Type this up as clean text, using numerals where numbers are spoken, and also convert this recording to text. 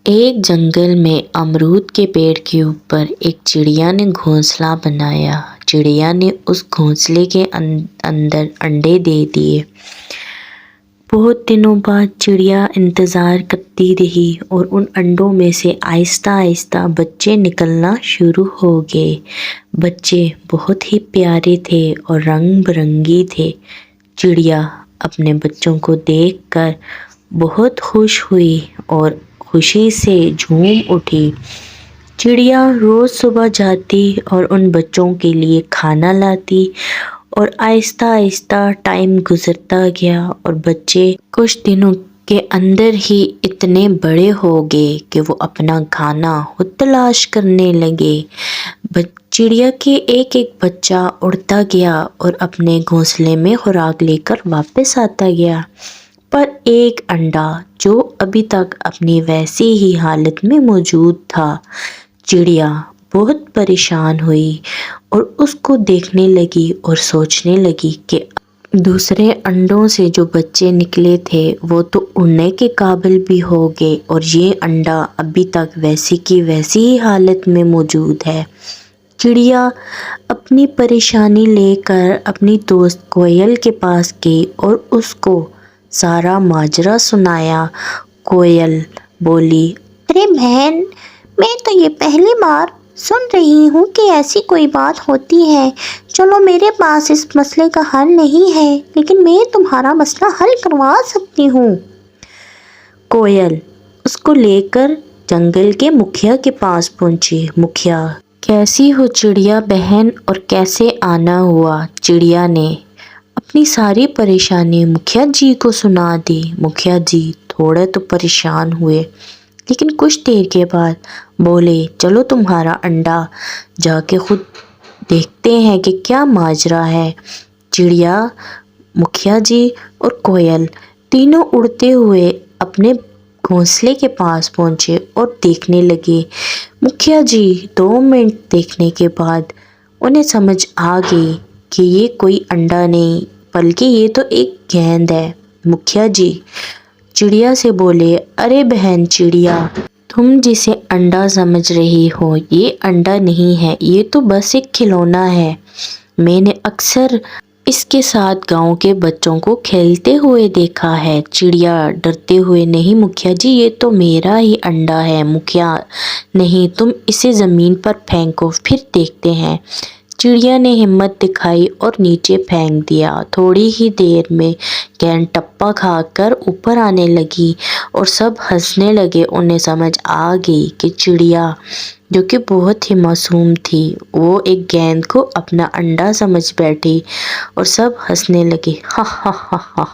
ایک جنگل میں امرود کے پیڑ کے اوپر ایک چڑیا نے گھونسلہ بنایا۔ چڑیا نے اس گھونسلے کے اندر انڈے دے دیے۔ بہت دنوں بعد چڑیا انتظار کرتی رہی اور ان انڈوں میں سے آہستہ آہستہ بچے نکلنا شروع ہو گئے۔ بچے بہت ہی پیارے تھے اور رنگ برنگی تھے۔ چڑیا اپنے بچوں کو دیکھ کر بہت خوش ہوئی اور خوشی سے جھوم اٹھی۔ چڑیا روز صبح جاتی اور ان بچوں کے لیے کھانا لاتی اور آہستہ آہستہ ٹائم گزرتا گیا اور بچے کچھ دنوں کے اندر ہی اتنے بڑے ہو گئے کہ وہ اپنا کھانا خود تلاش کرنے لگے۔ چڑیا کے ایک ایک بچہ اڑتا گیا اور اپنے گھونسلے میں خوراک لے کر واپس آتا گیا، پر ایک انڈا جو ابھی تک اپنی ویسی ہی حالت میں موجود تھا۔ چڑیا بہت پریشان ہوئی اور اس کو دیکھنے لگی اور سوچنے لگی کہ دوسرے انڈوں سے جو بچے نکلے تھے وہ تو اڑنے کے قابل بھی ہو گئے اور یہ انڈا ابھی تک ویسی کی ویسی ہی حالت میں موجود ہے۔ چڑیا اپنی پریشانی لے کر اپنی دوست کوئل کے پاس گئی اور اس کو سارا ماجرا سنایا۔ کوئل بولی، ارے بہن، میں تو یہ پہلی بار سن رہی ہوں کہ ایسی کوئی بات ہوتی ہے۔ چلو میرے پاس اس مسئلے کا حل نہیں ہے، لیکن میں تمہارا مسئلہ حل کروا سکتی ہوں۔ کوئل اس کو لے کر جنگل کے مکھیا کے پاس پہنچی۔ مکھیا، کیسی ہو چڑیا بہن اور کیسے آنا ہوا؟ چڑیا نے اپنی ساری پریشانی مکھیا جی کو سنا دی۔ مکھیا جی تھوڑے تو پریشان ہوئے، لیکن کچھ دیر کے بعد بولے، چلو تمہارا انڈا جا کے خود دیکھتے ہیں کہ کیا ماجرا ہے۔ چڑیا، مکھیا جی اور کوئل تینوں اڑتے ہوئے اپنے گھونسلے کے پاس پہنچے اور دیکھنے لگے۔ مکھیا جی 2 منٹ دیکھنے کے بعد انہیں سمجھ آ گئی کہ یہ کوئی انڈا نہیں بلکہ یہ تو ایک گیند ہے۔ مکھیا جی چڑیا سے بولے، ارے بہن چڑیا، تم جسے انڈا سمجھ رہی ہو یہ انڈا نہیں ہے، یہ تو بس ایک کھلونا ہے۔ میں نے اکثر اس کے ساتھ گاؤں کے بچوں کو کھیلتے ہوئے دیکھا ہے۔ چڑیا ڈرتے ہوئے، نہیں مکھیا جی یہ تو میرا ہی انڈا ہے۔ مکھیا، نہیں تم اسے زمین پر پھینکو پھر دیکھتے ہیں۔ چڑیا نے ہمت دکھائی اور نیچے پھینک دیا۔ تھوڑی ہی دیر میں گیند ٹپا کھا کر اوپر آنے لگی اور سب ہنسنے لگے۔ انہیں سمجھ آ گئی کہ چڑیا جو کہ بہت ہی معصوم تھی وہ ایک گیند کو اپنا انڈا سمجھ بیٹھی اور سب ہنسنے لگے، ہا ہا ہا ہا۔